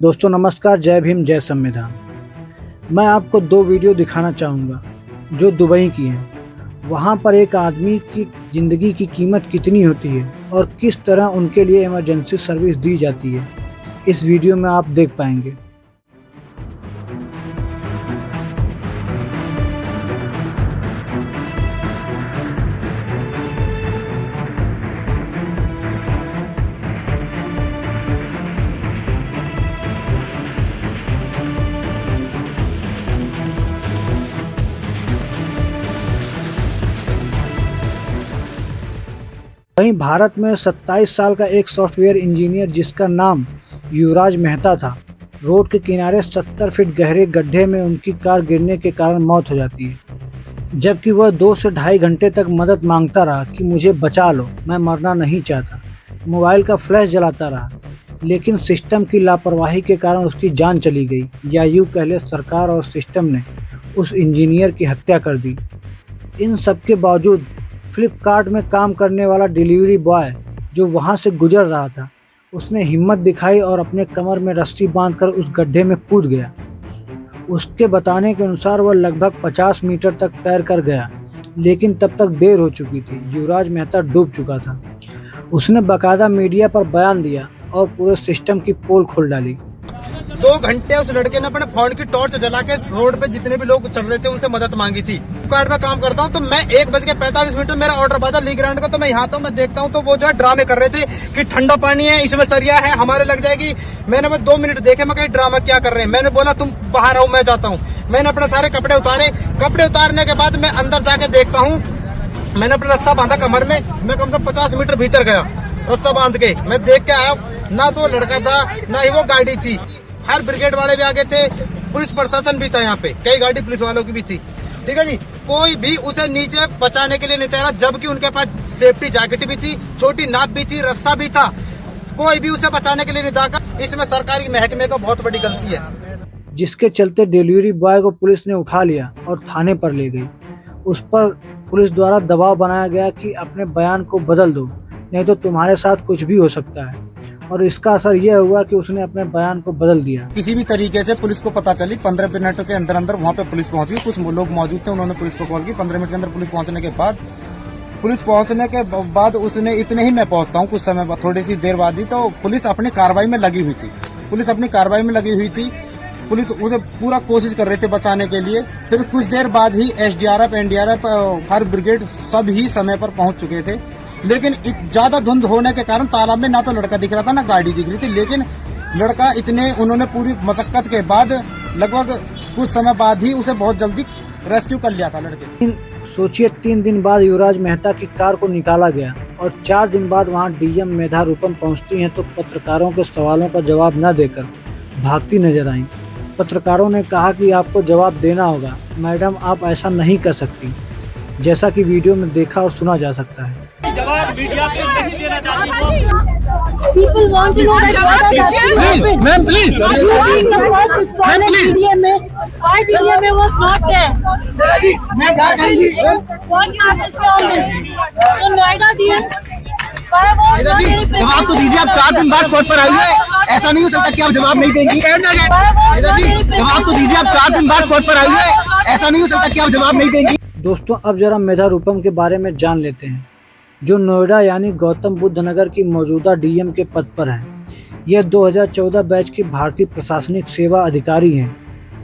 दोस्तों नमस्कार, जय भीम, जय संविधान। मैं आपको दो वीडियो दिखाना चाहूँगा जो दुबई की हैं। वहाँ पर एक आदमी की ज़िंदगी की कीमत कितनी होती है और किस तरह उनके लिए इमरजेंसी सर्विस दी जाती है, इस वीडियो में आप देख पाएंगे। वहीं भारत में 27 साल का एक सॉफ्टवेयर इंजीनियर जिसका नाम युवराज मेहता था, रोड के किनारे 70 फीट गहरे गड्ढे में उनकी कार गिरने के कारण मौत हो जाती है। जबकि वह 2 से ढाई घंटे तक मदद मांगता रहा कि मुझे बचा लो, मैं मरना नहीं चाहता। मोबाइल का फ्लैश जलाता रहा, लेकिन सिस्टम की लापरवाही के कारण उसकी जान चली गई, या यूँ कह ले सरकार और सिस्टम ने उस इंजीनियर की हत्या कर दी। इन सब के बावजूद फ्लिपकार्ट में काम करने वाला डिलीवरी बॉय जो वहां से गुजर रहा था, उसने हिम्मत दिखाई और अपने कमर में रस्सी बांधकर उस गड्ढे में कूद गया। उसके बताने के अनुसार वह लगभग 50 मीटर तक तैर कर गया, लेकिन तब तक देर हो चुकी थी। युवराज मेहता डूब चुका था। उसने बाकायदा मीडिया पर बयान दिया और पूरे सिस्टम की पोल खोल डाली। 2 घंटे उस लड़के ने अपने फोन की टॉर्च जला के रोड पे जितने भी लोग चल रहे थे उनसे मदद मांगी थी। फ्लिपकार्ट में काम करता हूँ, तो मैं 1:45 में मेरा ऑर्डर बाजा ली ग्रांड का, तो मैं यहाँ तो मैं देखता हूँ तो वो जो है ड्रामे कर रहे थे कि ठंडा पानी है, इसमें सरिया है, हमारे लग जाएगी। मैंने वो 2 मिनट देखे, मैं कहीं ड्रामा क्या कर रहे हैं। मैंने बोला तुम बाहर आओ, मैं जाता हूँ। मैंने अपने सारे कपड़े उतारे। कपड़े उतारने के बाद मैं अंदर जाके देखता हूँ, मैंने अपना रस्सा बांधा कमर में। मैं कम से कम 50 मीटर भीतर गया रस्सा बांध के। मैं देख के आया, ना तो लड़का था ना ही वो गाड़ी थी। फायर ब्रिगेड वाले भी आगे थे, पुलिस प्रशासन भी था, यहाँ पे कई गाड़ी पुलिस वालों की भी थी। ठीक है जी, कोई भी उसे नीचे बचाने के लिए नहीं तैयार, जबकि उनके पास सेफ्टी जैकेट भी थी, छोटी नाप भी थी, रस्सा भी था। कोई भी उसे बचाने के लिए नहीं था। इसमें सरकारी महकमे को बहुत बड़ी गलती है, जिसके चलते डिलीवरी बॉय को पुलिस ने उठा लिया और थाने पर ले गई। उस पर पुलिस द्वारा दबाव बनाया गया कि अपने बयान को बदल दो, नहीं तो तुम्हारे साथ कुछ भी हो सकता है। और इसका असर यह हुआ कि उसने अपने बयान को बदल दिया। किसी भी तरीके से पुलिस को पता चली, 15 मिनट के अंदर अंदर वहाँ पे पुलिस पहुंच गई। कुछ लोग मौजूद थे, उन्होंने पुलिस को कॉल की। 15 मिनट के अंदर पुलिस पहुंचने के बाद उसने, इतने ही मैं पहुंचता हूँ कुछ समय बाद, थोड़ी सी देर बाद ही, तो पुलिस अपनी कार्रवाई में लगी हुई थी। पुलिस उसे पूरा कोशिश कर रहे थे बचाने के लिए। फिर कुछ देर बाद ही SDRF, NDRF, फायर ब्रिगेड सब ही समय पर पहुंच चुके थे। लेकिन ज्यादा धुंध होने के कारण तालाब में ना तो लड़का दिख रहा था ना गाड़ी दिख रही थी। लेकिन लड़का उन्होंने पूरी मशक्कत के बाद लगभग कुछ समय बाद ही उसे बहुत जल्दी रेस्क्यू कर लिया था लड़के। सोचिए, 3 दिन बाद युवराज मेहता की कार को निकाला गया और 4 दिन बाद वहां DM मेधा रूपम पहुंचती हैं तो पत्रकारों के सवालों का जवाब न देकर भागती नजर आई। पत्रकारों ने कहा कि आपको जवाब देना होगा मैडम, आप ऐसा नहीं कर सकती, जैसा कि वीडियो में देखा और सुना जा सकता है। जवाब मीडिया को नहीं देना चाहती। People want to know that what has actually happened. Ma'am, please. The first respondent why DDMA was not there? What happens on this? So Noida DM, why was not there? जवाब तो दीजिए, आप 4 दिन बाद कोर्ट पर आइए। ऐसा नहीं हो सकता कि आप जवाब नहीं देंगी। जवाब तो दीजिए, आप 4 दिन बाद कोर्ट पर आइए। ऐसा नहीं हो सकता कि आप जवाब नहीं देंगी। दोस्तों, अब जरा मेधा रूपम के बारे में जान लेते हैं, जो नोएडा यानी गौतम बुद्ध नगर की मौजूदा DM के पद पर हैं। यह 2014 बैच की भारतीय प्रशासनिक सेवा अधिकारी हैं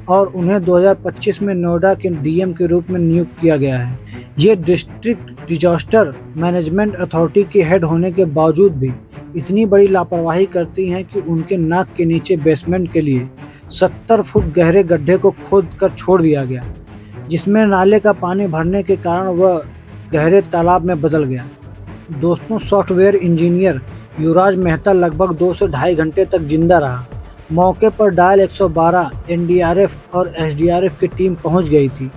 और उन्हें 2025 में नोएडा के DM के रूप में नियुक्त किया गया है। ये डिस्ट्रिक्ट डिजास्टर मैनेजमेंट अथॉरिटी के हेड होने के बावजूद भी इतनी बड़ी लापरवाही करती हैं कि उनके नाक के नीचे बेसमेंट के लिए 70 फुट गहरे गड्ढे को खोद कर छोड़ दिया गया, जिसमें नाले का पानी भरने के कारण वह गहरे तालाब में बदल गया। दोस्तों, सॉफ्टवेयर इंजीनियर युवराज मेहता लगभग 2 से ढाई घंटे तक जिंदा रहा। मौके पर डायल 112 NDRF और SDRF की टीम पहुंच गई थी।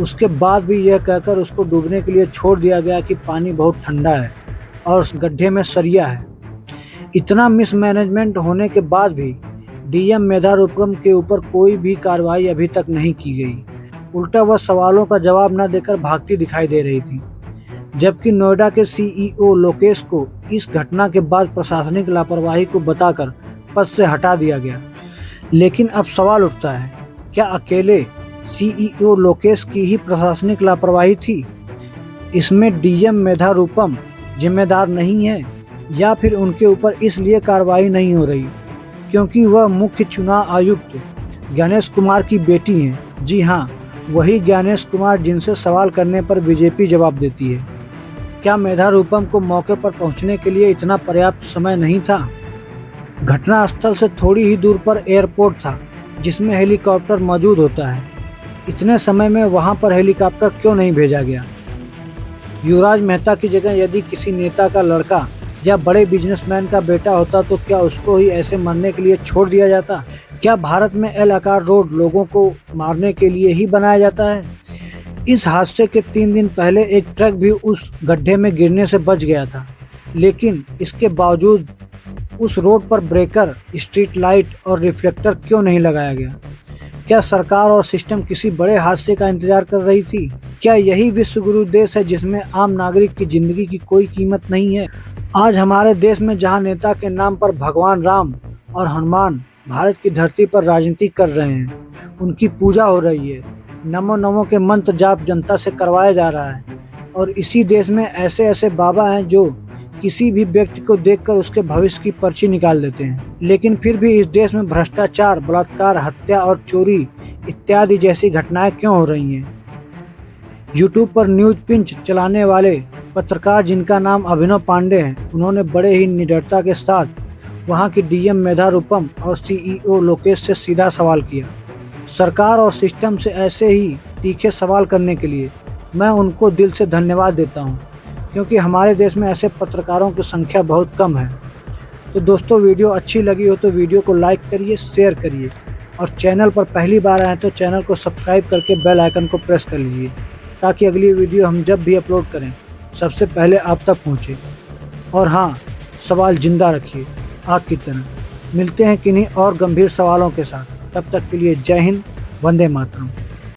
उसके बाद भी यह कहकर उसको डूबने के लिए छोड़ दिया गया कि पानी बहुत ठंडा है और उस गड्ढे में सरिया है। इतना मिसमैनेजमेंट होने के बाद भी DM मेधा रूपम के ऊपर कोई भी कार्रवाई अभी तक नहीं की गई। उल्टा वह सवालों का जवाब न देकर भागती दिखाई दे रही थी। जबकि नोएडा के CEO लोकेश को इस घटना के बाद प्रशासनिक लापरवाही को बताकर पद से हटा दिया गया। लेकिन अब सवाल उठता है, क्या अकेले सीईओ लोकेश की ही प्रशासनिक लापरवाही थी? इसमें डीएम मेधारूपम जिम्मेदार नहीं है, या फिर उनके ऊपर इसलिए कार्रवाई नहीं हो रही क्योंकि वह मुख्य चुनाव आयुक्त ज्ञानेश कुमार की बेटी हैं? जी हाँ, वही ज्ञानेश कुमार जिनसे सवाल करने पर बीजेपी जवाब देती है। क्या मेधारूपम को मौके पर पहुंचने के लिए इतना पर्याप्त समय नहीं था? घटनास्थल से थोड़ी ही दूर पर एयरपोर्ट था जिसमें हेलीकॉप्टर मौजूद होता है। इतने समय में वहां पर हेलीकॉप्टर क्यों नहीं भेजा गया? युवराज मेहता की जगह यदि किसी नेता का लड़का या बड़े बिजनेसमैन का बेटा होता तो क्या उसको ही ऐसे मरने के लिए छोड़ दिया जाता? क्या भारत में एल आकार रोड लोगों को मारने के लिए ही बनाया जाता है? इस हादसे के 3 दिन पहले एक ट्रक भी उस गड्ढे में गिरने से बच गया था, लेकिन इसके बावजूद उस रोड पर ब्रेकर, स्ट्रीट लाइट और रिफ्लेक्टर क्यों नहीं लगाया गया? क्या सरकार और सिस्टम किसी बड़े हादसे का इंतजार कर रही थी? क्या यही विश्व गुरु देश है जिसमें आम नागरिक की जिंदगी की कोई कीमत नहीं है? आज हमारे देश में जहां नेता के नाम पर भगवान राम और हनुमान भारत की धरती पर राजनीति कर रहे हैं, उनकी पूजा हो रही है, नमो नमो के मंत्र जाप जनता से करवाया जा रहा है, और इसी देश में ऐसे ऐसे बाबा हैं जो किसी भी व्यक्ति को देखकर उसके भविष्य की पर्ची निकाल देते हैं। लेकिन फिर भी इस देश में भ्रष्टाचार, बलात्कार, हत्या और चोरी इत्यादि जैसी घटनाएं क्यों हो रही हैं? यूट्यूब पर न्यूज पिंच चलाने वाले पत्रकार जिनका नाम अभिनव पांडे है, उन्होंने बड़े ही निडरता के साथ वहां की डीएम मेधारूपम और सीईओ लोकेश से सीधा सवाल किया। सरकार और सिस्टम से ऐसे ही तीखे सवाल करने के लिए मैं उनको दिल से धन्यवाद देता हूं, क्योंकि हमारे देश में ऐसे पत्रकारों की संख्या बहुत कम है। तो दोस्तों, वीडियो अच्छी लगी हो तो वीडियो को लाइक करिए, शेयर करिए, और चैनल पर पहली बार आए तो चैनल को सब्सक्राइब करके बेल आइकन को प्रेस कर लीजिए, ताकि अगली वीडियो हम जब भी अपलोड करें सबसे पहले आप तक पहुँचे। और हाँ, सवाल जिंदा रखिए आग की तरह। मिलते हैं किन्हीं और गंभीर सवालों के साथ, तब तक के लिए जय हिंद, वंदे मातरम।